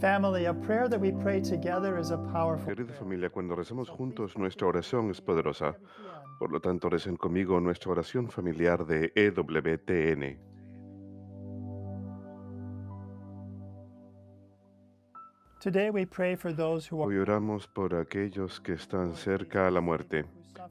Family, a prayer that we pray together is a powerful Querida prayer. familia, cuando rezamos So please juntos, pray with nuestra me oración es as we poderosa. together begin. Por lo tanto, recen conmigo nuestra oración familiar de EWTN. Today we pray for those who are Hoy oramos por aquellos que están cerca a la muerte.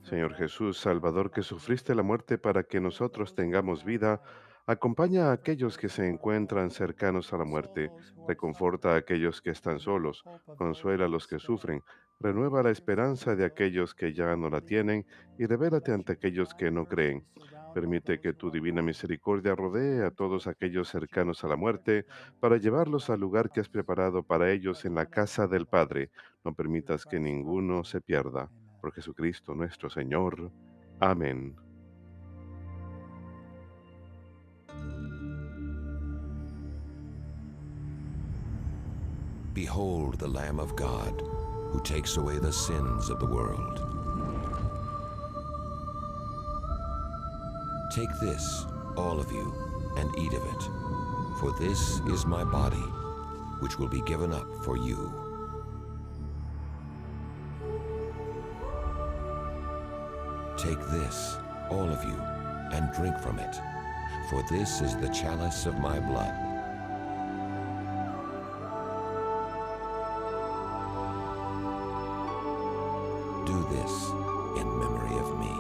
Señor Jesús, Salvador, que sufriste la muerte para que nosotros tengamos vida, acompaña a aquellos que se encuentran cercanos a la muerte, reconforta a aquellos que están solos, consuela a los que sufren, renueva la esperanza de aquellos que ya no la tienen y revélate ante aquellos que no creen. Permite que tu divina misericordia rodee a todos aquellos cercanos a la muerte para llevarlos al lugar que has preparado para ellos en la casa del Padre. No permitas que ninguno se pierda. Por Jesucristo nuestro Señor. Amén. Behold the Lamb of God, who takes away the sins of the world. Take this, all of you, and eat of it, for this is my body, which will be given up for you. Take this, all of you, and drink from it, for this is the chalice of my blood. Do this in memory of me.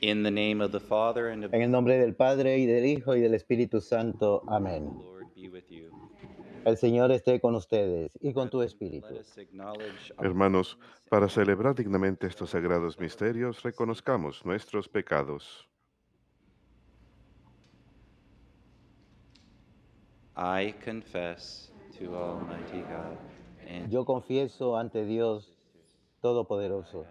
In the name of the Father, and of En el nombre del Padre, y del Hijo, y del Espíritu Santo. Amén. the Lord be with you. El Señor esté con ustedes y con tu Brethren, let espíritu. us acknowledge our Hermanos, sins para and celebrar dignamente estos sagrados misterios, reconozcamos nuestros pecados. I confess to Almighty God and Yo confieso ante Dios Todopoderoso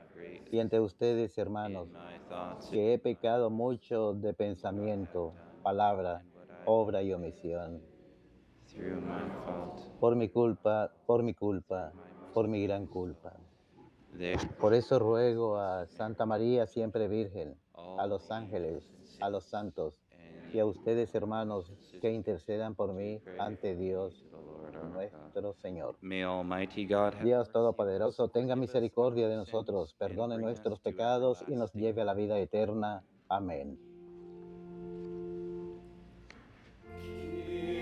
y ante ustedes, hermanos, in my thoughts que he pecado mucho de pensamiento, palabra, and what I obra y omisión. through my fault. Por mi culpa, por mi culpa, por mi gran culpa. There, Por eso ruego a Santa María, siempre Virgen, a all los the angels ángeles, and a saints, los santos and y a ustedes, hermanos, que intercedan por to mí pray ante for me Dios to the Lord our God. nuestro Señor. May Almighty God have Dios mercy on us, Todopoderoso, tenga forgive us misericordia our de sins, nosotros, and perdone bring us nuestros to pecados y nos everlasting lleve a la vida eterna. Amén. life.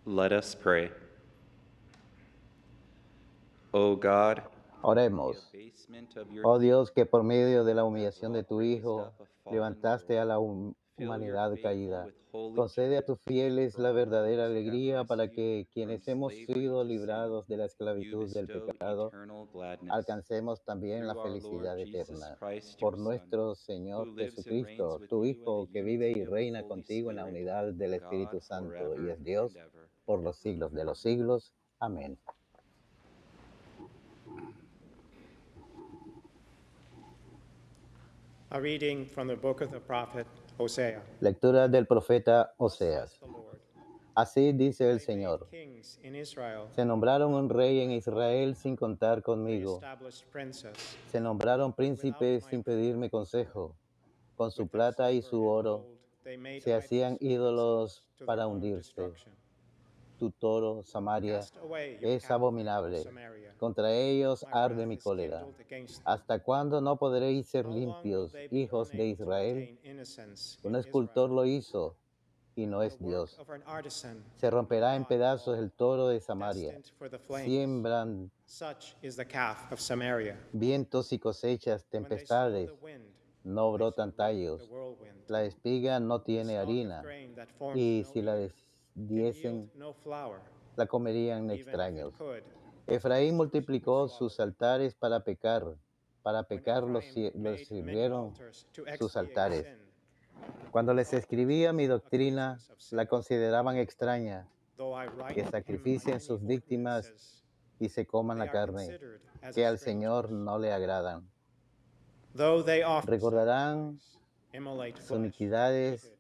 Let us pray. O God, Oremos. Oh Dios, que por medio de la humillación de tu Hijo levantaste a la humanidad caída, concede a tus fieles la verdadera alegría para que quienes hemos sido librados de la esclavitud del pecado, alcancemos también la felicidad eterna. Por nuestro Señor Jesucristo, tu Hijo, que vive y reina contigo en la unidad del Espíritu Santo y es Dios por los siglos de los siglos. Amén. A reading from the book of the prophet Hosea. Lectura del profeta Thus says Oseas. the Lord, Así dice el "They made Señor. kings in Israel, Se nombraron un rey en Israel sin contar they conmigo. established princes. Se nombraron príncipes sin pedirme consejo. Con su With their plata y silver su and oro gold, they made se hacían idols for ídolos themselves to para their own hundirse. destruction. Tu toro, Samaria, Cast away your es capital, abominable. Samaria. Contra ellos My arde wrath mi is cólera. kindled against them. ¿Hasta cuándo no podréis ser No longer will limpios, they be hijos de unable to Israel? obtain innocence Un in escultor Israel. lo hizo y no The es work Dios. of an artisan, Se romperá en God pedazos el toro de Samaria. destined for the flames. Siembran Such is the calf of Samaria. vientos y cosechas, When they sow tempestades, the wind, no they brotan shall reap the tallos. whirlwind. La espiga no The tiene stalk of harina, grain that forms y no si la ear can yield diesen, no flour, la comerían even if it extraños. could. Efraín Such multiplicó would swallow sus it. altares para pecar. Para When pecar Ephraim los made many sirvieron altars to sus expiate altares. sin, Cuando les altars escribía mi of doctrina, accusers of la sin. consideraban extraña, Though I write que him sacrificien many sus víctimas ordinances, y se coman they la are carne, considered as que al Señor strangers. no le agradan. Though they offer Recordarán sacrifice, immolate sus flesh, and eat iniquidades, it,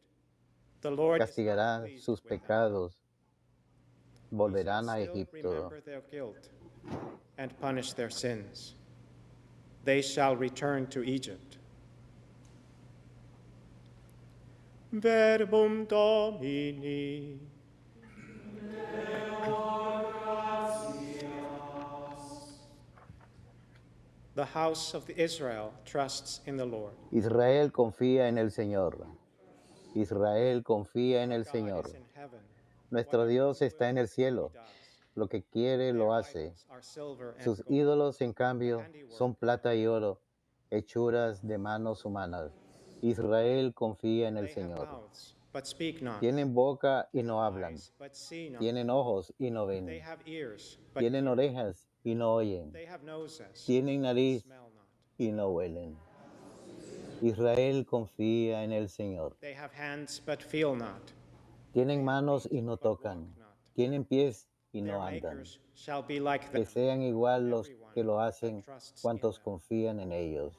the Lord is not castigará pleased sus with them. pecados, He shall volverán a still Egipto. remember their guilt and punish their sins. They shall return to Egypt. Verbum Domini. The house of Israel trusts in the Lord. Israel confía en el Señor. Israel confía en Our el God Señor. is in heaven. Nuestro Whatever Dios He está en el wills, cielo. He does. Lo que quiere Their lo hace. idols are silver and Sus gold, ídolos, en the cambio, handiwork son of plata y men. oro, hechuras de manos humanas. Israel confía en el They have Señor. mouths, but speak not. Tienen boca y They have no hablan. eyes, but see not. Tienen ojos y no They ven. have ears, but Tienen hear not. orejas y no oyen. They have noses, Tienen but nariz smell not. y no huelen. Israel confía en el Señor. They have hands, but feel not. Tienen manos y no But tocan. walk not. Tienen pies y Their no andan. makers shall be like Que them. sean igual los Everyone que lo that hacen, trusts in cuantos them. confían en ellos.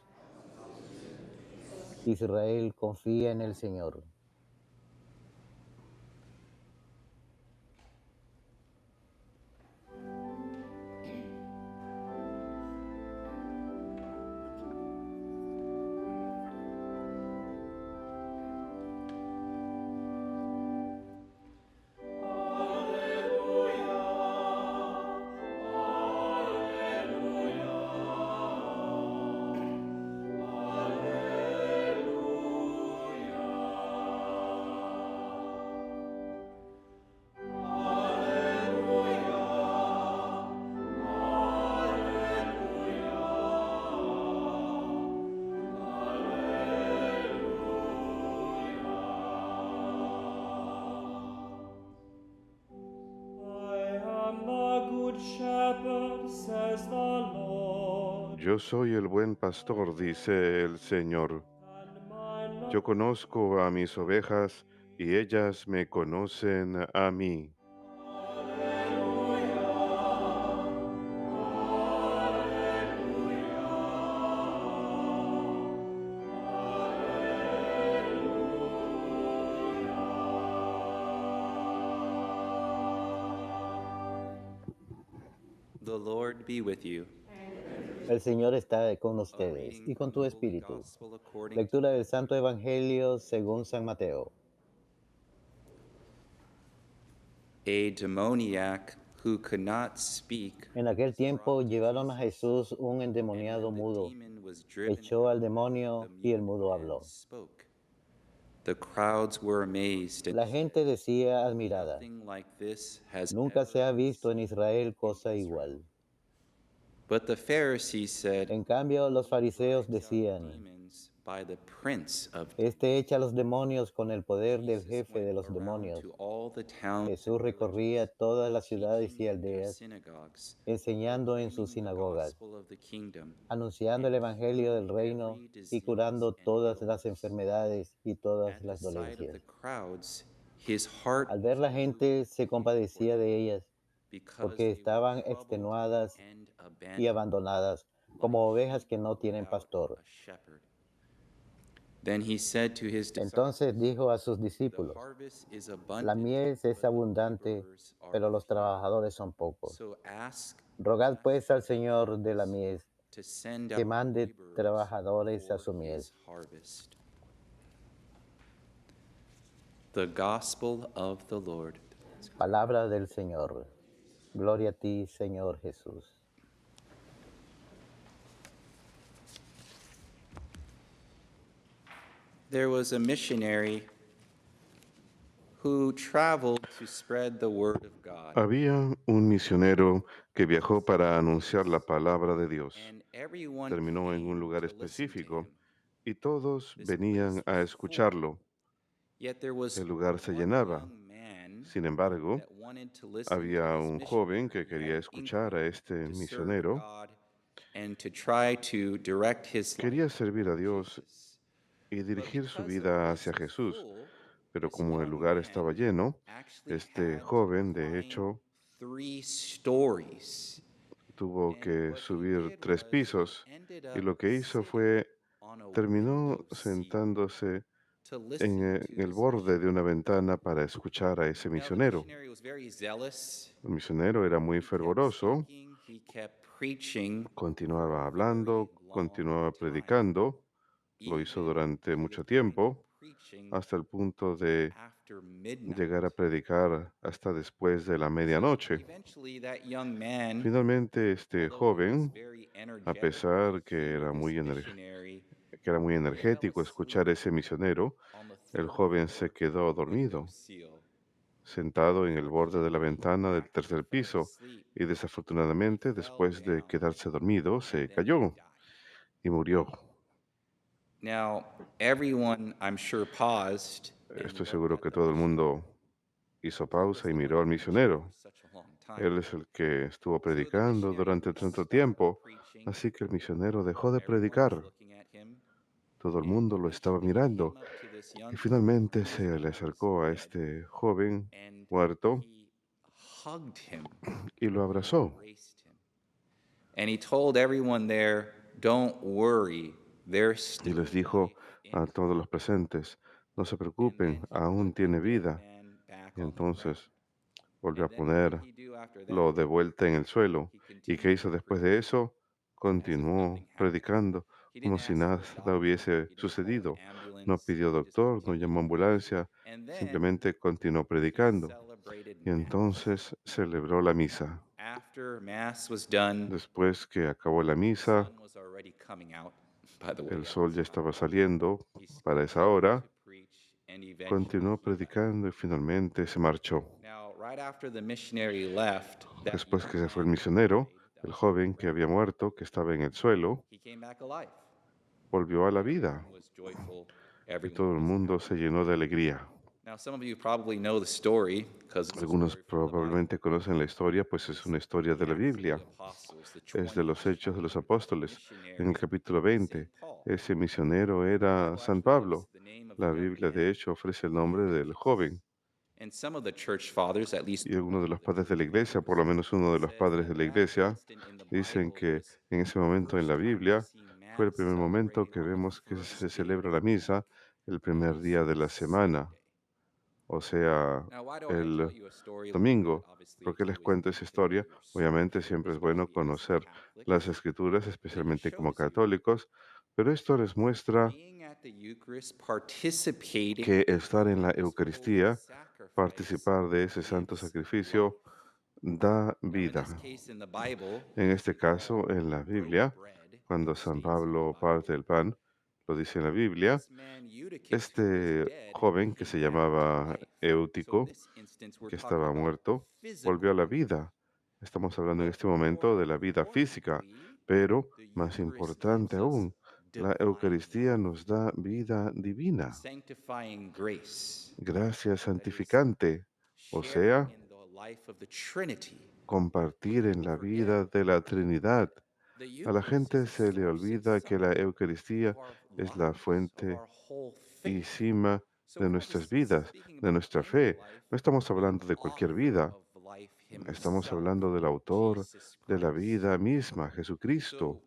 Israel confía en el Señor. Yo soy el buen pastor, dice el Señor. Yo conozco a mis ovejas y ellas me conocen a mí. The Lord be with you. El Señor está con ustedes y con tu espíritu. Lectura del Santo Evangelio según San Mateo. A demoniac who could not speak En aquel tiempo llevaron a Jesús un endemoniado mudo. Echó al demonio y el mudo habló. The crowds were amazed and La said, gente decía admirada, "Nothing like this has nunca se ever ha been visto en seen Israel in cosa Israel." igual. But the Pharisees said, En cambio, los "He fariseos drives out decían, demons by the prince of este demons." echa a los demonios con el poder del Jesus jefe went de los around demonios. to all the towns and Jesús recorría villages, todas las ciudades teaching y in their aldeas, synagogues, enseñando en sus proclaiming the sinagogas, gospel of the kingdom, anunciando and el Evangelio del curing reino every y disease curando and todas las illness. enfermedades y todas At the las sight of the dolencias. crowds, his heart Al ver la was gente, moved se to pity for compadecía them, de ellas, because porque they were estaban troubled extenuadas and y abandoned, abandonadas, like como ovejas sheep que no tienen without pastor. a shepherd. Then he said to his Entonces disciples, dijo a sus "The discípulos, harvest is la abundant, mies es but the abundante, laborers are pero los few. trabajadores son pocos. So ask the Rogad pues al master of the Señor de la harvest mies to send que out mande laborers trabajadores a for su mies. his harvest." The Gospel of the Lord. Palabra del Señor. Gloria a ti, Señor Jesús. There was a missionary who traveled to spread the word of God. Había un misionero que viajó para anunciar la palabra de Dios. And everyone Terminó en un came lugar to listen to específico him. y todos This venían place a was full, escucharlo. yet there was El lugar se one llenaba. young man Sin embargo, that wanted to listen to había this un joven missionary que who had quería an escuchar a inkling este to serve misionero. God and to try to direct his life Quería servir a toward Dios Jesus. y But dirigir su because the vida place hacia was Jesús. full, Pero this como el young lugar estaba man lleno, actually este had to joven, de climb hecho, 3 stories. tuvo And que what he subir did 3 was he pisos ended y up lo que hizo sitting fue, on a terminó window sill sentándose to en listen to el this borde de una missionary. ventana para escuchar a ese Now, the misionero. missionary was very zealous. El misionero era muy He kept fervoroso, speaking, he kept preaching for continuaba a very hablando, long continuaba time, predicando, lo hizo even durante to the mucho point of tiempo, preaching hasta el punto de after midnight. llegar a predicar hasta después de la So medianoche. eventually, that young man, Finalmente, este although he was joven, very a energetic to pesar hear this missionary, que era muy he fell energético escuchar asleep a ese misionero, on the el third joven se floor quedó window dormido, sill. sentado en el borde de la Unfortunately, ventana del after he tercer fell piso, asleep, y he desafortunadamente, fell después de down quedarse dormido, and se then he cayó died. y murió. Now, everyone, I'm sure, paused and Estoy looked seguro at que the todo el missionary. mundo hizo He was pausa y the miró one al preaching for misionero. such a long time. Él es el que estuvo So the predicando missionary durante tanto stopped tiempo, preaching. así que el misionero dejó de Everyone was predicar. looking at him. Todo el And mundo lo estaba eventually he came mirando up to this young y man finalmente who was se le now acercó a dead, este joven and muerto he hugged him. y lo He abrazó. embraced him. And he told everyone there, "Don't worry, there's Y les still dijo life a in todos los him." presentes, no se And preocupen, then he aún put the tiene dead vida. man back Y on the ground. entonces volvió a And then what did ponerlo he do after that? de vuelta en el suelo. He ¿Y qué continued hizo to después de preach eso? as if nothing Continuó happened. predicando He como didn't si ask for nada a doctor. hubiese He didn't call an sucedido. No ambulance. pidió He just doctor, no continued llamó to preach. ambulancia, And then simplemente continuó he predicando. celebrated Y Mass. entonces celebró la misa. After Mass was done, Después que acabó la the misa, sun was already coming out, by the way, el at sol this ya time. estaba saliendo He para esa continued hora, to preach, and eventually continuó he left. predicando y finalmente se marchó. Now, right after the missionary left, that Después young que se fue el man who misionero, died, that el was on the joven que ground, había muerto, que estaba en el suelo, he came back alive. volvió a la Everyone vida was joyful. y Everyone todo el was mundo happy. se llenó de alegría. Now, some of you probably know the story because it's a Algunos story from the Bible. probablemente conocen la historia, pues es It's una historia the de la Acts of the Biblia. Apostles, the Es de 20th los Hechos de los chapter. The Apóstoles. En el missionary, capítulo St. 20, Paul. ese misionero The era Bible San actually gives Pablo. the name of the La young Biblia, de man hecho, ofrece el nombre del Eutychus. joven. And some of the church fathers, at least Y algunos de one los of the padres de church la iglesia, por fathers, lo menos uno de los says padres that de la that iglesia, instant in the dicen Bible que was en ese the momento en first la time we Biblia see fue el Mass primer momento celebrated que on the vemos que se first day of celebra the la week, misa el that primer is día de la semana, Sunday. o sea, Now, why do I tell el you a story like that? domingo. Obviously, ¿Por it's qué les always cuento good esa to know historia? your Obviamente scripture, siempre es bueno especially as conocer las Catholics, escrituras, but it especialmente como shows you católicos, pero esto les muestra being at the Eucharist, participating que estar en la in this holy Eucaristía, sacrifice, participar de ese santo gives life. sacrificio, da Now, in vida. this case, in the Bible, En este St. Paul caso, en la broke Biblia, bread, cuando it San states in the Pablo parte Bible, el pan, lo dice en la Biblia. This man Eutychus, who was Este dead, joven que came se back to llamaba life. So in Éutico, this instance, we're que talking estaba about muerto, volvió physical a la death. vida. Estamos hablando en But este more momento de la vida física, importantly, pero the más Eucharist importante gives us aún, la divine Eucaristía life, nos da vida divina, sanctifying grace, gracia that is, santificante, o sharing sea, in the life of the Trinity. compartir en People la forget vida de la Trinidad. the A la Eucharist is gente the se le source olvida que la itself Eucaristía of our es la lives, of fuente our whole y faith. cima So de we're not nuestras just vidas, speaking de about nuestra any fe. life, No estamos but the hablando de cualquier author vida, of life estamos himself, hablando del autor Jesus de la Christ. vida misma, So Jesucristo.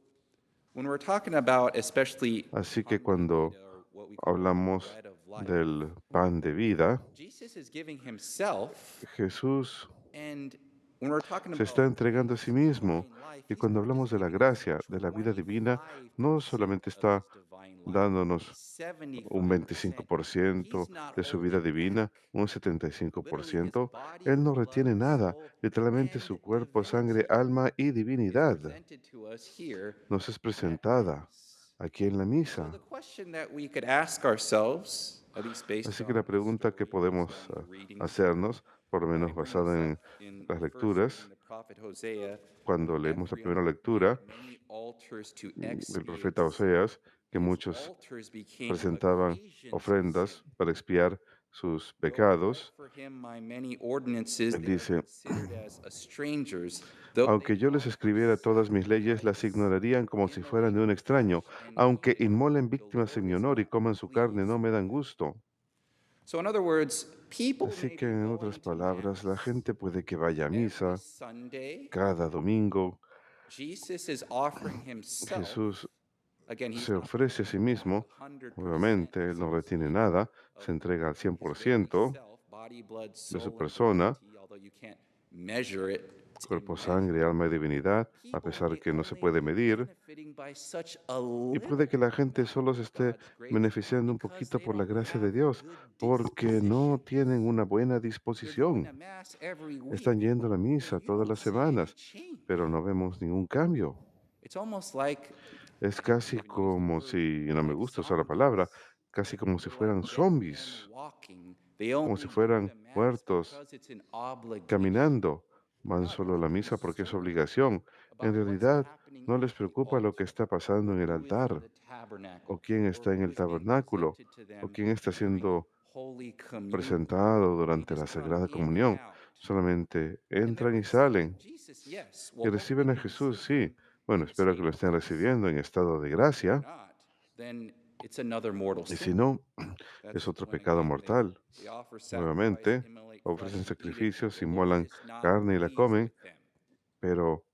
when we're talking about especially Así que pan de cuando vida, or what we call the hablamos bread of life, del pan de vida, Jesus is giving himself, Jesús and when we're talking se about está entregando a sí grace, mismo. divine life, Y he's cuando not hablamos just de la giving us gracia, de la vida divina, no 25% solamente of está his divine life, dándonos un 75%. He's 25% not de su holding vida back. divina, un Literally, his 75%. body, Él no blood, retiene nada, soul, literalmente and su cuerpo, sangre, divinity alma y is divinidad presented to us here nos es at presentada Mass. aquí en la So the misa. question that we could ask ourselves, at least based Así que la on the pregunta que story podemos based on the readings here, hacernos, por lo menos right, bringing us basada up en in las first reading lecturas, the prophet Hosea, cuando leemos la primera Ephraim made lectura many altars to del expiate profeta sin, Oseas, que and his muchos altars became presentaban occasions of sin. ofrendas para expiar sus Though I read pecados. for him my many ordinances, Él they are dice, considered as a strangers. Though they aunque yo les offer escribiera todas mis leyes, las sacrifice ignorarían como si in the fueran de un living extraño. flesh and Aunque blood, inmolen the víctimas en Lord mi is honor y not coman su carne, no pleased me with dan them. gusto. So, in other words, people Así may que, be en otras going to palabras, la Mass gente puede que vaya a every misa Sunday. cada domingo. Jesus is offering himself. Jesús Again, he's se not ofrece a sí holding back mismo. 100%. Obviamente, él So no to retiene speak, nada, of se entrega al his very 100% self, body, blood, de su soul, and persona, divinity, although you can't measure it, it's cuerpo, immeasurable. sangre, alma y divinidad, a People pesar may que no se only puede be medir. benefiting by such a Y puede little que la gente amount solo se of esté God's grace beneficiando un because poquito they por la don't gracia de have Dios, good porque no disposition. tienen una buena They're going disposición. to Mass every Están week, yendo a la but misa you todas don't las see any semanas, pero change. no vemos ningún cambio. It's almost like, Es I hate to casi even use the como word, si, y no me like gusta usar la palabra, zombies. casi como si They're like fueran dead men zombies, walking. They como si only go fueran to Mass muertos because it's an obligation. caminando. They're Van not solo a really la misa porque es concerned obligación. En about what's realidad, happening no les at the preocupa lo que altar está pasando or en el who is in altar, the tabernacle o quién or está en who el is being tabernáculo, presented to o them quién está during siendo Holy Communion. presentado They durante la just come Sagrada in and Comunión. out. Solamente And they're entran y receiving salen Jesus, yes. y Well, hopefully reciben a they Jesús, receive sí. him Bueno, in a espero que state lo of estén grace. recibiendo en estado de But if they're gracia. not, then it's another mortal Y si sin. no, es That's otro when pecado again mortal. they offer sacrifice, Nuevamente, immolate ofrecen flesh, and eat it, but sacrificios, the Lord inmolan is not carne y la pleased comen, with them. pero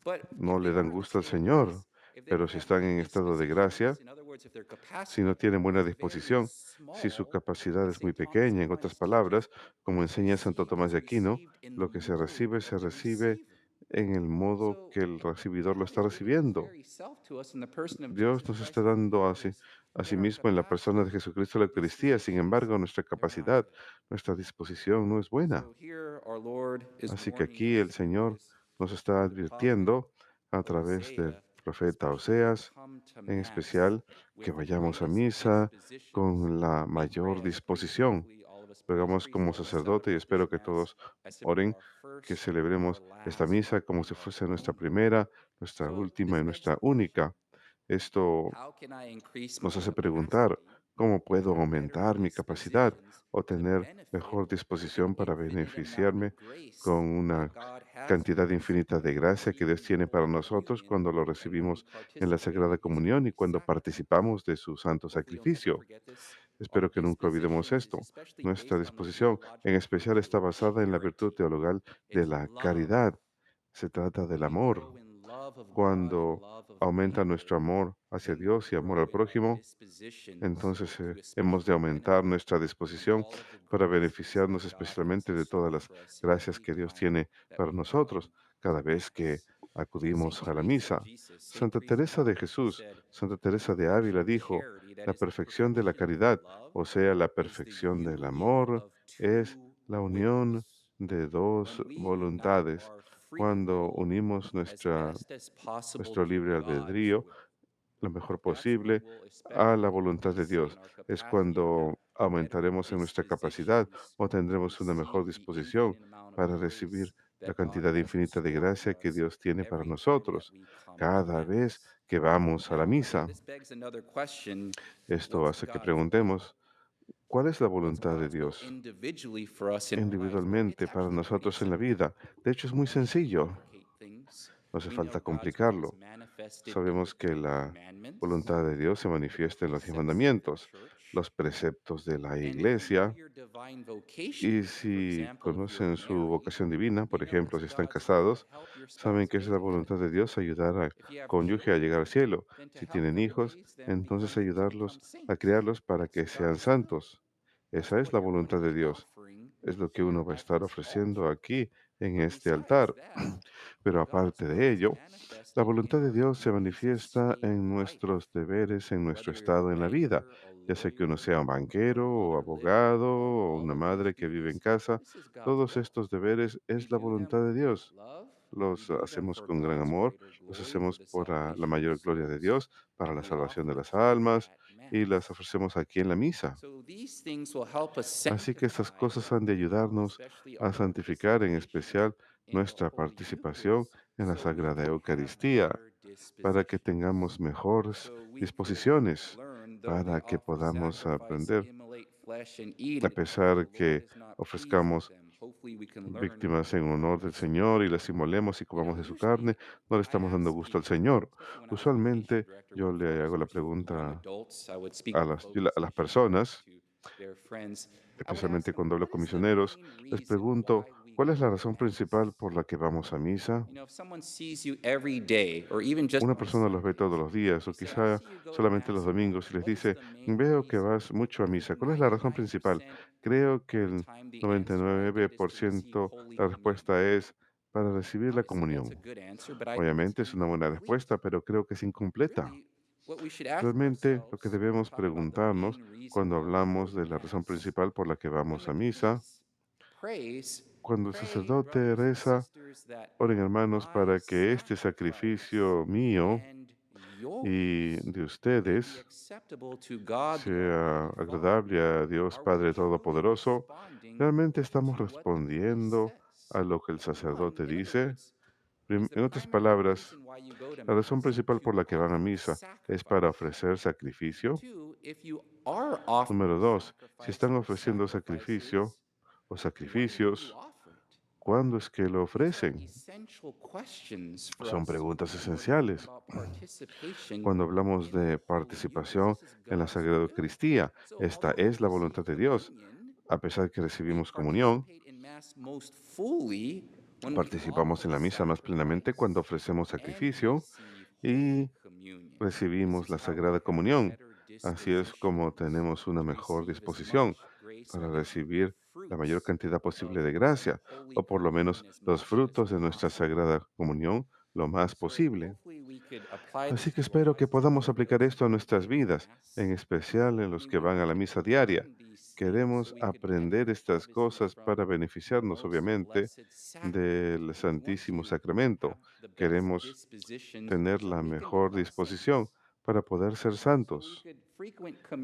But no if le they dan are in a gusto al state of Señor. grace, if they Pero don't si have están good en estado de dispositions, gracia, in other words, if their si no capacity tienen buena is very disposición, si su small, capacidad as es muy St. Thomas pequeña, en otras Aquinas teaches, palabras, como what's enseña Santo received Tomás is de Aquino, received in the lo que mode se of the recibe receiver. en el modo So que el recibidor lo God está is giving his recibiendo. very self to us in the person of Dios Jesus nos está Christ in the dando Eucharist, a sí but our mismo en la persona de capacity, Jesucristo la our Eucaristía. Sin dispositions, embargo, nuestra they're not capacidad, good. nuestra disposición no es buena. So here our Lord is Así que warning aquí el us through Señor this nos está the prophet advirtiendo a través del Hosea, profeta especially to Oseas, come to en Mass especial, que with the vayamos a greatest misa dispositions. con la We pray mayor as a priest, and disposición. hopefully all of us pray as Hagamos priests como that we sacerdote y celebrate this espero que Mass todos as if it were oren our que first, our celebremos esta last, misa como and si our fuese nuestra only. primera, nuestra So última this y begs the nuestra question: única. Esto how can I increase nos my hace preguntar capacity cómo or puedo have better aumentar mi capacidad dispositions o to tener benefit mejor from the disposición para infinite amount beneficiarme of grace con that una God has cantidad for us infinita when de we gracia que receive Dios Him in tiene para Holy nosotros Communion, cuando lo right? When we recibimos en la participate Sagrada in His Comunión y holy cuando sacrament. participamos de su santo Hopefully, you'll never sacrificio. forget this. Our Espero que nunca olvidemos disposition is esto. especially Nuestra based on the disposición en theological especial virtue está of basada en la virtud charity. teologal de It's la love. caridad. Se trata When del we amor. grow in love of God and Cuando love of aumenta neighbor, nuestro amor hacia then we Dios y amor al grow in our prójimo, dispositions entonces to hemos de especially aumentar benefit nuestra from disposición all of the para graces beneficiarnos that God has especialmente in de todas store las for us gracias every que Dios time tiene that para we come nosotros cada to vez que Mass. St. acudimos a la Teresa of misa. Jesus, St. Santa Teresa of Teresa de Avila Jesús, said, Santa the Teresa de perfection Ávila of dijo, charity, that la is the perfección de la perfection of caridad, love, o sea, la is the perfección del union amor, of es two la unión wills. de dos When we unite voluntades. our free Cuando will unimos as best as possible nuestro to libre God's albedrío will, lo mejor posible a la voluntad de Dios. Es cuando aumentaremos en nuestra capacidad o tendremos una mejor disposición para recibir la cantidad infinita de gracia que Dios tiene para nosotros cada vez que vamos a la misa. Esto hace que preguntemos, ¿cuál es la voluntad de Dios individualmente para nosotros en la vida? De hecho, es muy sencillo, no hace falta complicarlo. Sabemos que la voluntad de Dios se manifiesta en los 10 mandamientos, los preceptos de la iglesia, y si conocen su vocación divina, por ejemplo, si están casados, saben que es la voluntad de Dios ayudar al cónyuge a llegar al cielo. Si tienen hijos, entonces ayudarlos a criarlos para que sean santos. Esa es la voluntad de Dios. Es lo que uno va a estar ofreciendo aquí en este altar. Pero aparte de ello, la voluntad de Dios se manifiesta en nuestros deberes, en nuestro estado en la vida, ya sea que uno sea un banquero o abogado o una madre que vive en casa. Todos estos deberes es la voluntad de Dios. Los hacemos con gran amor, los hacemos por la mayor gloria de Dios, para la salvación de las almas, y las ofrecemos aquí en la misa. Así que estas cosas han de ayudarnos a santificar en especial nuestra participación en la Sagrada Eucaristía, para que tengamos mejores disposiciones, para que podamos aprender, a pesar que ofrezcamos víctimas en honor del Señor y las inmolemos y comamos de su carne, no le estamos dando gusto al Señor. Usualmente yo le hago la pregunta a las personas, especialmente cuando hablo con misioneros, les pregunto, ¿cuál es la razón principal por la que vamos a misa? Una persona los ve todos los días o quizá solamente los domingos y les dice, veo que vas mucho a misa. ¿Cuál es la razón principal? Creo que el 99% la respuesta es para recibir la comunión. Obviamente es una buena respuesta, pero creo que es incompleta. Realmente lo que debemos preguntarnos cuando hablamos de la razón principal por la que vamos a misa, cuando el sacerdote reza, oren hermanos para que este sacrificio mío y de ustedes sea agradable a Dios Padre Todopoderoso, realmente estamos respondiendo a lo que el sacerdote dice. En otras palabras, la razón principal por la que van a misa es para ofrecer sacrificio. Número dos, si están ofreciendo sacrificio o sacrificios, ¿cuándo es que lo ofrecen? Son preguntas esenciales. Cuando hablamos de participación en la Sagrada Eucaristía, esta es la voluntad de Dios. A pesar que recibimos comunión, participamos en la misa más plenamente cuando ofrecemos sacrificio y recibimos la Sagrada Comunión. Así es como tenemos una mejor disposición para recibir la mayor cantidad posible de gracia, o por lo menos los frutos de nuestra Sagrada Comunión lo más posible. Así que espero que podamos aplicar esto a nuestras vidas, en especial en los que van a la misa diaria. Queremos aprender estas cosas para beneficiarnos, obviamente, del Santísimo Sacramento. Queremos tener la mejor disposición para poder ser santos,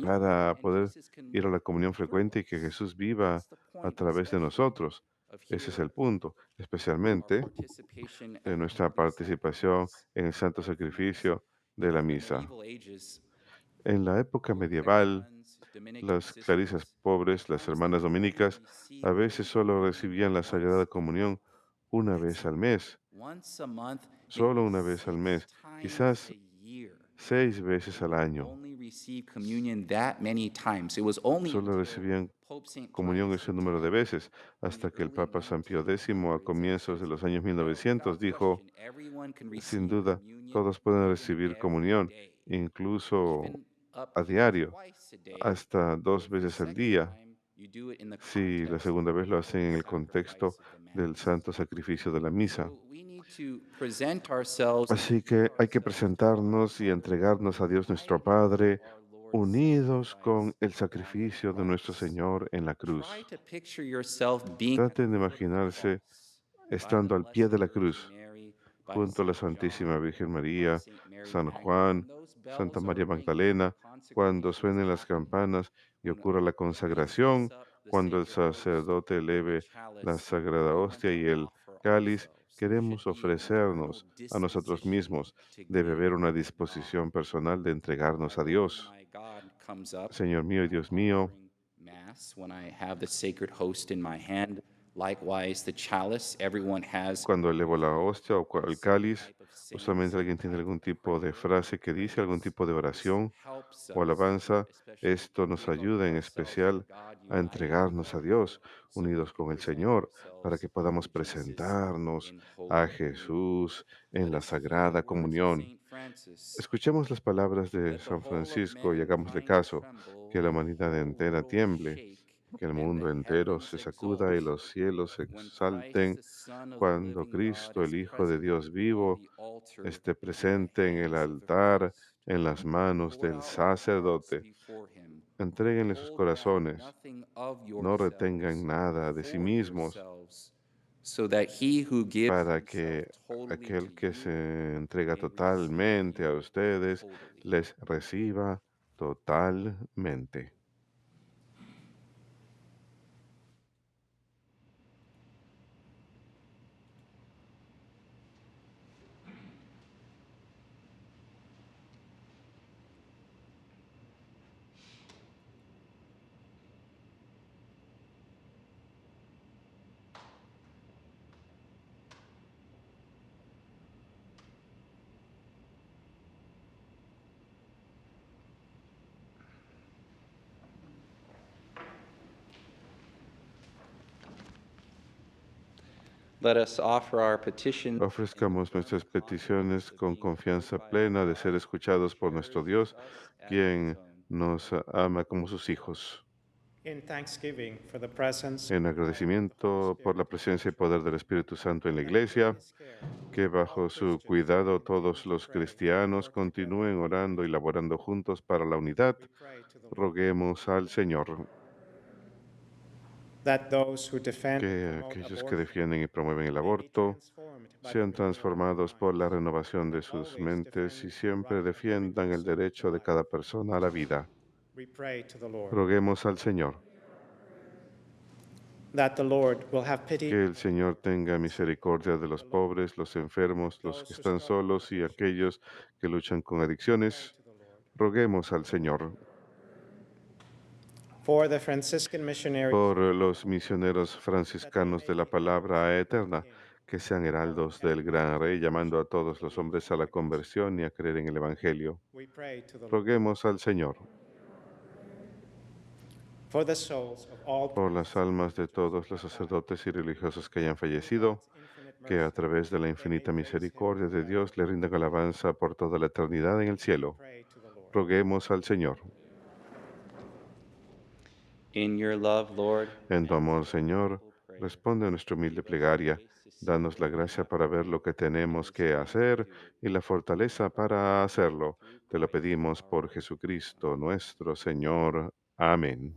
para poder ir a la comunión frecuente y que Jesús viva a través de nosotros. Ese es el punto, especialmente de nuestra participación en el santo sacrificio de la misa. En la época medieval, las clarisas pobres, las hermanas dominicas, a veces solo recibían la Sagrada Comunión una vez al mes, solo una vez al mes, quizás 6 veces al año. Solo recibían comunión ese número de veces, hasta que el Papa San Pío X, a comienzos de los años 1900, dijo, sin duda, todos pueden recibir comunión, incluso a diario, hasta 2 veces al día, si la segunda vez lo hacen en el contexto del santo sacrificio de la misa. Así que hay que presentarnos y entregarnos a Dios nuestro Padre, unidos con el sacrificio de nuestro Señor en la cruz. Traten de imaginarse estando al pie de la cruz, junto a la Santísima Virgen María, San Juan, Santa María Magdalena, cuando suenen las campanas y ocurra la consagración, cuando el sacerdote eleve la sagrada hostia y el cáliz, queremos ofrecernos a nosotros mismos. Debe haber una disposición personal de entregarnos a Dios. Señor mío y Dios mío, cuando elevo la hostia o el cáliz, usualmente alguien tiene algún tipo de frase que dice, algún tipo de oración o alabanza. Esto nos ayuda en especial a entregarnos a Dios, unidos con el Señor, para que podamos presentarnos a Jesús en la Sagrada Comunión. Escuchemos las palabras de San Francisco y hagámosle caso, que la humanidad entera tiemble, que el mundo entero se sacuda y los cielos se exalten cuando Cristo, el Hijo de Dios vivo, esté presente en el altar, en las manos del sacerdote. Entréguenle sus corazones, no retengan nada de sí mismos, para que aquel que se entrega totalmente a ustedes les reciba totalmente. Let us offer our petition Ofrezcamos nuestras peticiones con confianza plena de ser escuchados por nuestro Dios, quien nos ama como sus hijos. In thanksgiving for the presence En agradecimiento por la presencia y poder del Espíritu Santo en la Iglesia, que bajo su cuidado todos los cristianos continúen orando y laborando juntos para la unidad, we pray to the Lord roguemos al Señor that those who defend and que promote aquellos que abortion defienden y promueven el may be aborto transformed by the sean renewal of their transformados por la minds, renovación de and sus always mentes y defend the siempre right of every defiendan el person to derecho de life. cada persona a la vida. We pray to the Lord Roguemos al Señor that the Lord will have pity que el Señor tenga misericordia de los pobres, los enfermos, los que those who están struggle with solos y addiction. aquellos que luchan con Pray adicciones. to the Lord Roguemos al Señor for the Franciscan missionaries por los misioneros franciscanos de la palabra eterna, que sean heraldos del gran Rey, llamando a todos los hombres a la conversión y a creer en el Evangelio. we pray to the Lord Roguemos al Señor for the souls of all por priests las almas de todos los sacerdotes y religiosos que hayan fallecido, que a través de la infinita misericordia de Dios le rindan alabanza por toda la eternidad en el cielo. pray to the Lord Roguemos al Señor. in your love, Lord. En tu amor, Señor, responde a nuestra humilde plegaria. Danos la gracia para ver lo que tenemos que hacer y la fortaleza para hacerlo. Te lo pedimos por Jesucristo nuestro Señor. Amén.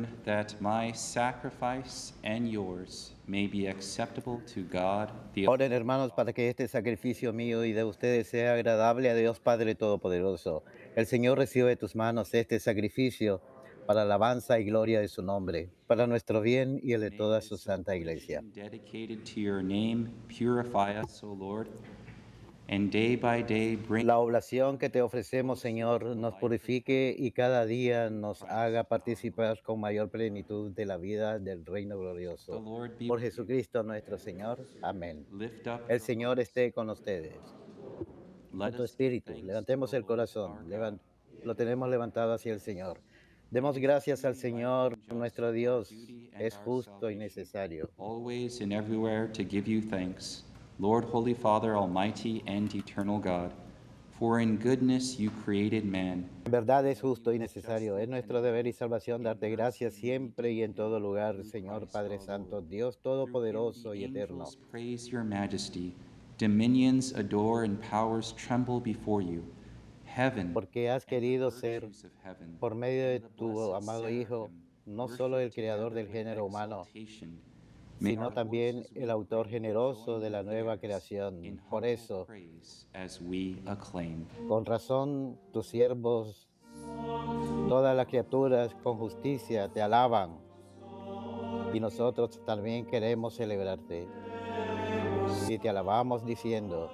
brethren, that my sacrifice and yours may be acceptable to God the Oren, hermanos, para que este sacrificio mío y de ustedes sea agradable a Dios Padre Todopoderoso. El Señor recibe de tus manos este sacrificio para alabanza y gloria de su nombre, para nuestro bien y el de toda su santa iglesia. dedicated to your name, purify us, O Lord, and day by day bring La oblación que te ofrecemos, Señor, nos purifique y cada día nos haga participar con mayor plenitud de la vida del reino the glorioso. Lord be Por with you. Jesucristo nuestro Señor. Amén. Lift up El your Señor hearts. esté con ustedes. Let Con tu us give espíritu. thanks to Levantemos the el Lord corazón. our God. Lo tenemos levantado hacia el Señor. Demos It is gracias al truly right Señor, and just, nuestro our Dios. duty and Es our justo y salvation, necesario. always and everywhere to give you thanks, Lord, Holy Father, Almighty and eternal God, for in goodness you created man. En verdad es justo y necesario. Es nuestro deber y salvación darte gracias siempre y en todo lugar, Señor Padre Santo, Dios Through him Todopoderoso the y eterno. angels praise your majesty, dominions adore and powers tremble before you. Heaven Porque has and the querido ser, virtues of heaven por medio de and the tu blessed amado Hijo, seraphim no solo el worship creador together del with género humano, exaltation. May sino our también voices, el we autor pray, generoso join de la with nueva theirs creación. in Por humble eso, praise as we acclaim. con razón, tus siervos, todas las criaturas con justicia te alaban, y nosotros también queremos celebrarte. Y te alabamos diciendo,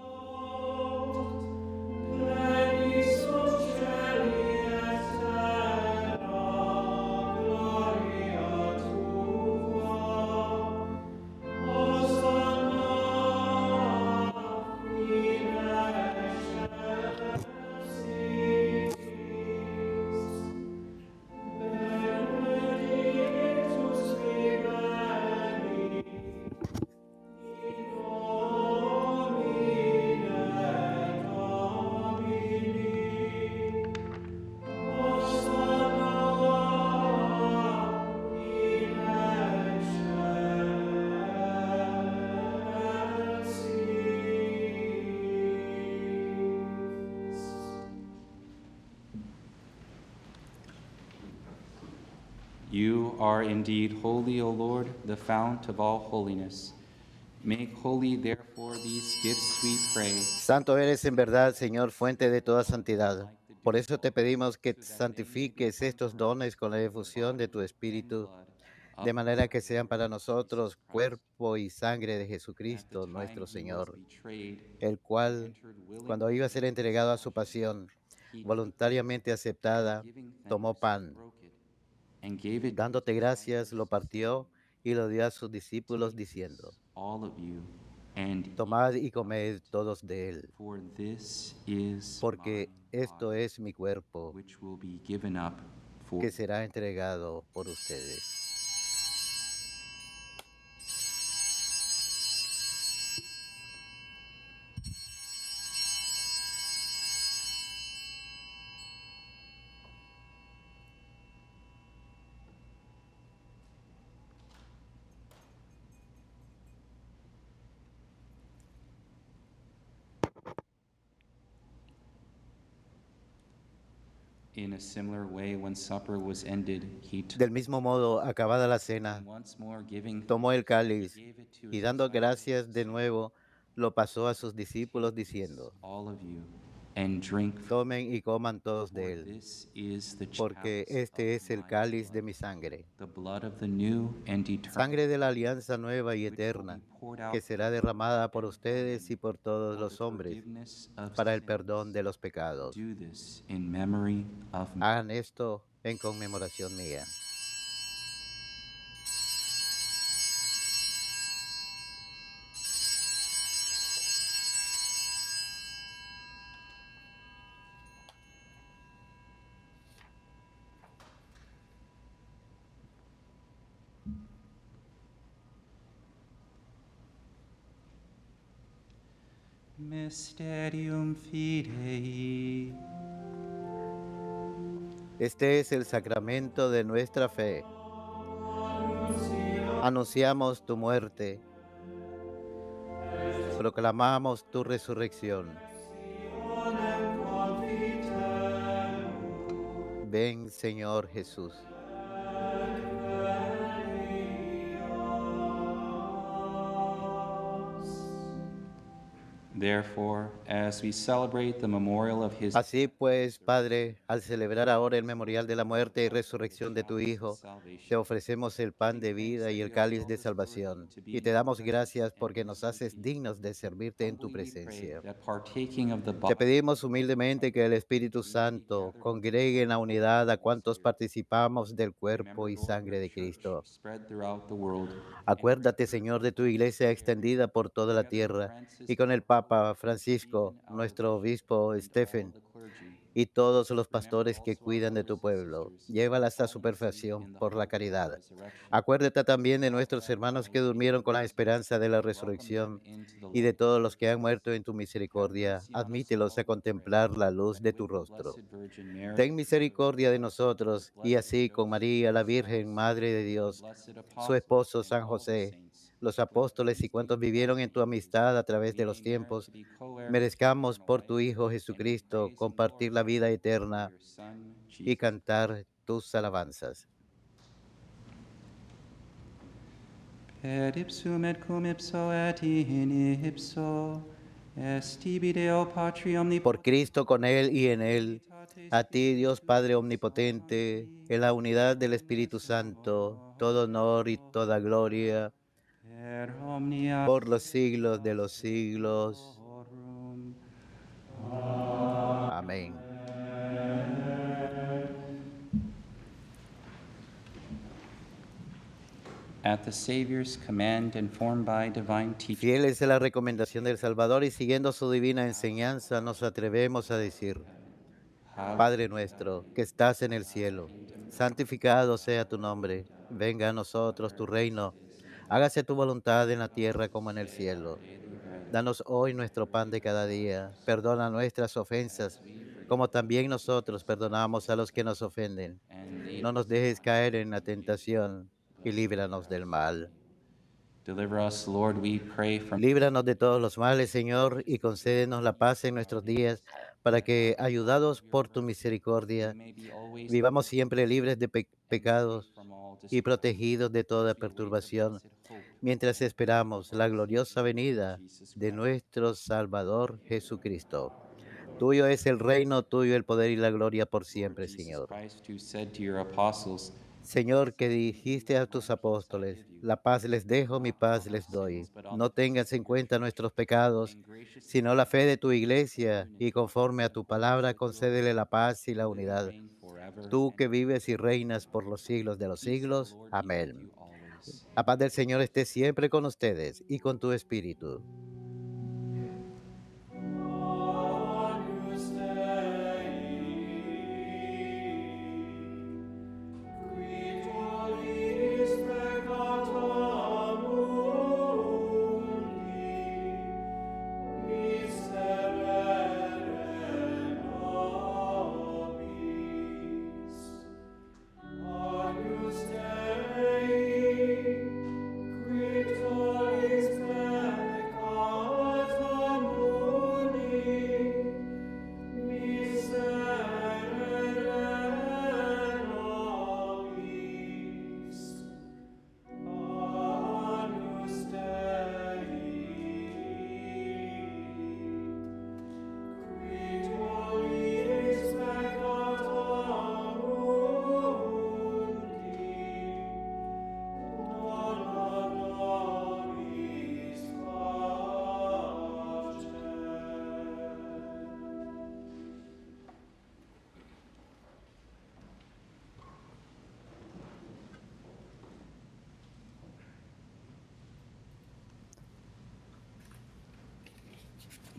You are indeed holy, O Lord, the fount of all holiness. Make holy, therefore, these gifts, we pray. Santo eres en verdad, Señor, fuente de toda santidad. Por eso te pedimos que santifiques estos dones con la efusión de tu Espíritu, de manera que sean para nosotros cuerpo y sangre de Jesucristo, nuestro Señor, el cual, cuando iba a ser entregado a su pasión, voluntariamente aceptada, tomó pan, dándote gracias, lo partió y lo dio a sus discípulos diciendo, all of you, and tomad y comed todos de él, for this is porque my esto body, es mi cuerpo, which will be given up for que será entregado por ustedes. In a similar way, when supper was ended, he took Del mismo modo, acabada la cena, and once more giving tomó el cáliz gave it to y his dando disciples, gracias de nuevo, lo pasó a sus discípulos diciendo, all of you, and drink, tomen y coman todos for de él, this is the porque chalice este of es el my cáliz de blood, mi sangre, the blood of the new and eternal, sangre de la alianza nueva y which will be eterna, poured out que será derramada por ustedes y por todos los hombres forgiveness of para el sins. perdón de los pecados. Do this in memory of me. Hagan esto en conmemoración mía. Mysterium Fidei. Este es el sacramento de nuestra fe. Anunciamos tu muerte, proclamamos tu resurrección. Ven, Señor Jesús. Therefore, as we celebrate the memorial of his Así pues, Padre, al celebrar ahora el memorial de la muerte y resurrección de tu Hijo, te ofrecemos el pan de vida y el cáliz de salvación, y te damos gracias porque nos haces dignos de servirte en tu humbly we pray presencia. that partaking of the Te body pedimos humildemente que el Espíritu Santo congregue en la unidad a cuantos participamos del cuerpo remember, y Lord, sangre your de church Cristo. spread throughout the world. Acuérdate, Señor, de tu iglesia extendida por toda la tierra y con el Papa Francisco, nuestro obispo Stephen, y todos los pastores que cuidan de tu pueblo. Llévala hasta su perfección por la caridad. Acuérdate también de nuestros hermanos que durmieron con la esperanza de la resurrección y de todos los que han muerto en tu misericordia. Admítelos a contemplar la luz de tu rostro. Ten misericordia de nosotros y así con María, la Virgen, Madre de Dios, su esposo San José, los apóstoles y cuantos vivieron en tu amistad a través de los tiempos, merezcamos por tu Hijo Jesucristo compartir la vida eterna y cantar tus alabanzas. Per ipsum et cum ipso et in ipso est tibi Deo Patri Por Cristo, con Él y en Él, a ti Dios Padre Omnipotente, en la unidad del Espíritu Santo, todo honor y toda gloria per omnia por los siglos de los siglos. seclorum. Amén. At the Savior's command, informed by divine teaching, Fieles a la recomendación del Salvador y siguiendo su divina enseñanza, nos atrevemos a decir: Padre nuestro, que estás en el cielo, santificado sea tu nombre, venga a nosotros tu reino, hágase tu voluntad en la tierra como en el cielo. Danos hoy nuestro pan de cada día, perdona nuestras ofensas, como también nosotros perdonamos a los que nos ofenden. No nos dejes caer en la tentación y líbranos del mal. deliver us, Lord, we pray, from Líbranos de todos los males, Señor, y concédenos la paz en nuestros días, para que, ayudados por tu we misericordia, may be always vivamos siempre libres de pecados from all y distress, protegidos de toda we await the perturbación, blessed hope mientras esperamos la gloriosa venida Jesus de Christ. nuestro Salvador Jesucristo. Tuyo es el reino, tuyo el poder y la gloria por siempre, Jesus Señor. Christ, who said to your apostles, Señor, que dijiste a tus apóstoles, la paz les dejo, mi paz les doy. No tengas en cuenta nuestros pecados, sino la fe de tu iglesia, y conforme a tu palabra concédele la paz y la unidad. reign forever Tú and que vives y reinas por los siglos de los peace of the siglos. Lord be with Amén. you always. La paz del Señor esté siempre con ustedes y con tu espíritu.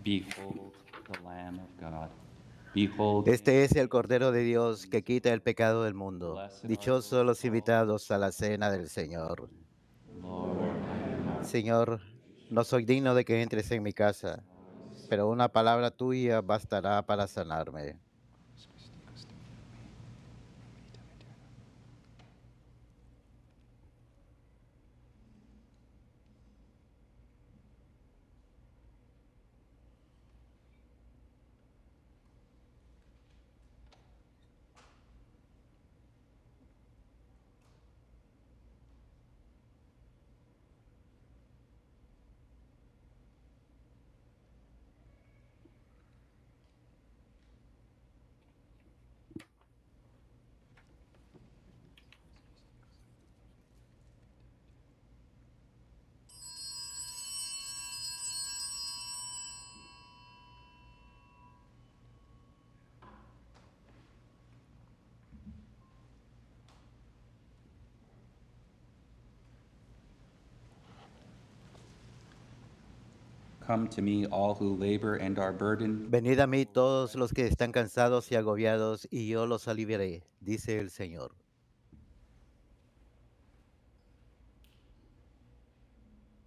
Behold the Lamb of God. Behold, Este es el Cordero de Dios que quita el pecado del mundo. Dichosos los invitados a la cena del Señor. Señor, no soy digno de que entres en mi casa, pero una palabra tuya bastará para sanarme. Come to me, all who labor and are burdened, Venid a mí todos los que están cansados y agobiados, y yo los aliviaré, dice el Señor.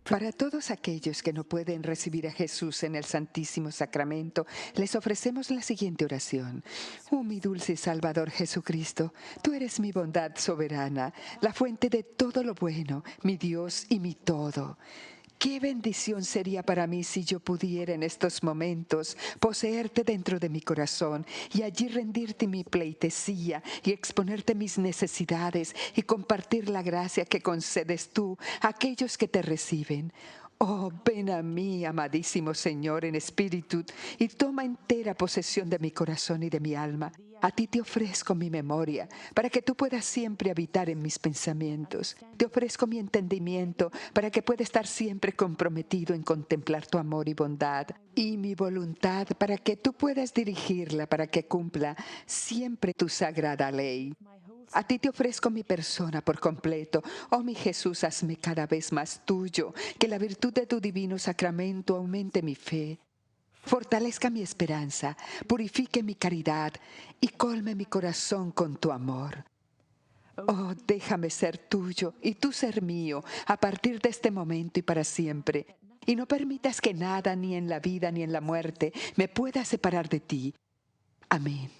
Para todos aquellos que no pueden recibir a Jesús en el Santísimo Sacramento, les ofrecemos la siguiente oración. Oh, mi dulce Salvador Jesucristo, tú eres mi bondad soberana, la fuente de todo lo bueno, mi Dios y mi todo. Qué bendición sería para mí si yo pudiera en estos momentos poseerte dentro de mi corazón y allí rendirte mi pleitesía y exponerte mis necesidades y compartir la gracia que concedes tú a aquellos que te reciben. Oh, ven a mí, amadísimo Señor, en espíritu, y toma entera posesión de mi corazón y de mi alma. A ti te ofrezco mi memoria, para que tú puedas siempre habitar en mis pensamientos. Te ofrezco mi entendimiento, para que pueda estar siempre comprometido en contemplar tu amor y bondad. Y mi voluntad, para que tú puedas dirigirla, para que cumpla siempre tu sagrada ley. A ti te ofrezco mi persona por completo. Oh mi Jesús, hazme cada vez más tuyo, que la virtud de tu divino sacramento aumente mi fe, fortalezca mi esperanza, purifique mi caridad y colme mi corazón con tu amor. Oh, déjame ser tuyo y tú ser mío a partir de este momento y para siempre. Y no permitas que nada, ni en la vida ni en la muerte, me pueda separar de ti. Amén.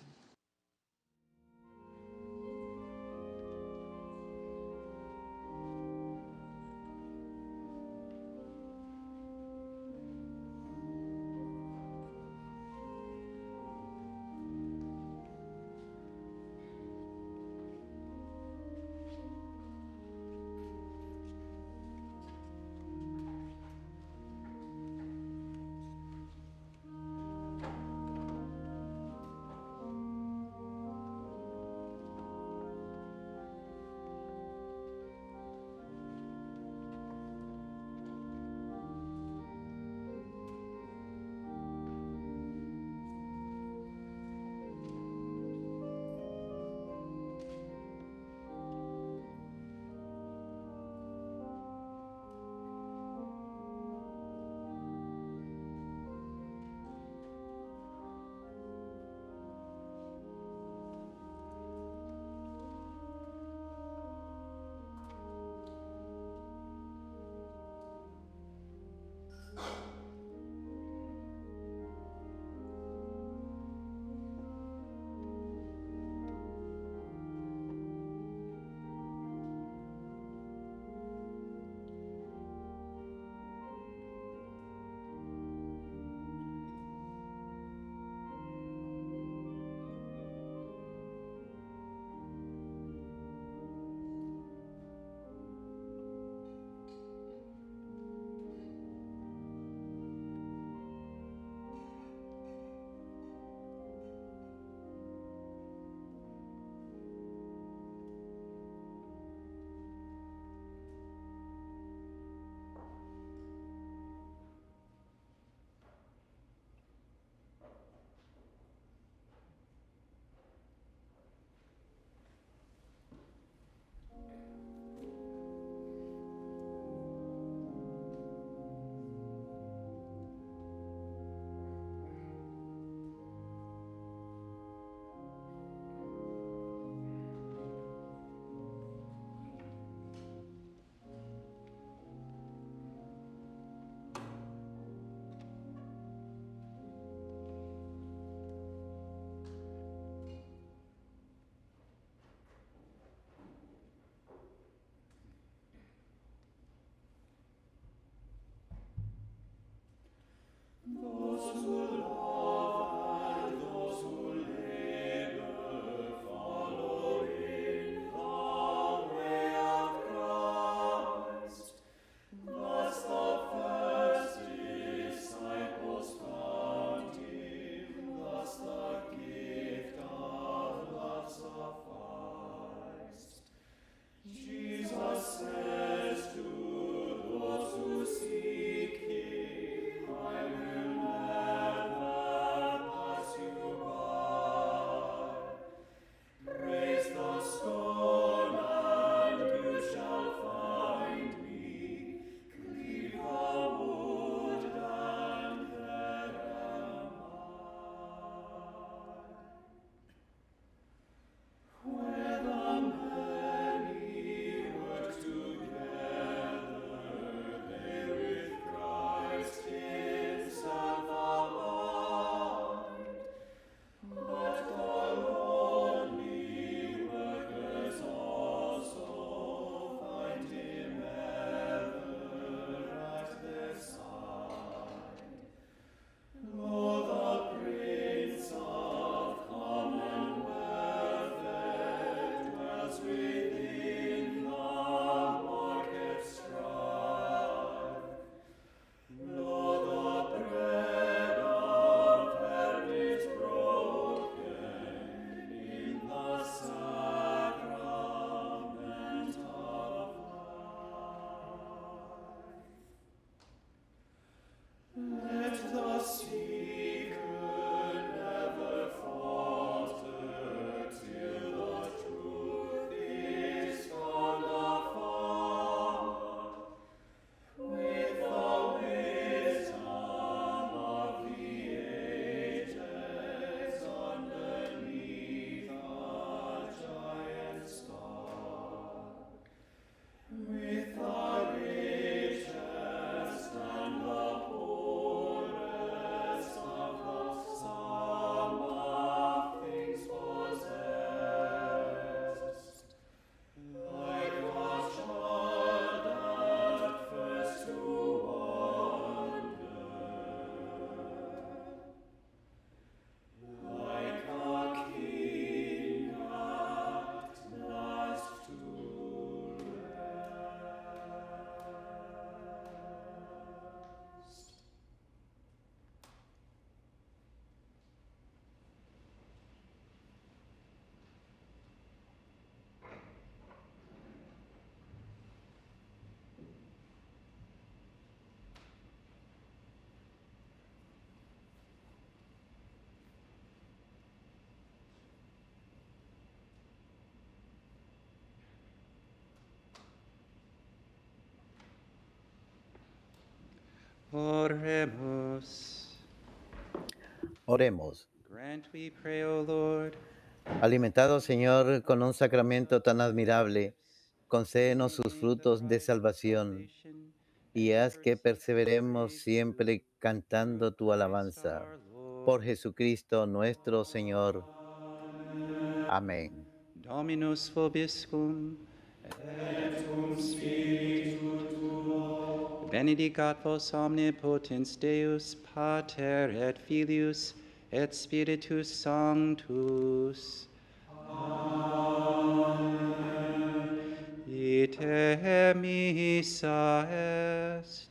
Oremos. Oremos. Grant, we pray, O Lord, Alimentados, Señor, con un sacramento tan admirable, concédenos sus frutos de salvación y haz que perseveremos siempre cantando tu alabanza. Por Jesucristo nuestro Señor. Amén. Dominus vobiscum, benedicat vos omnipotens Deus, Pater et Filius et Spiritus Sanctus. Amen. Ite missa est.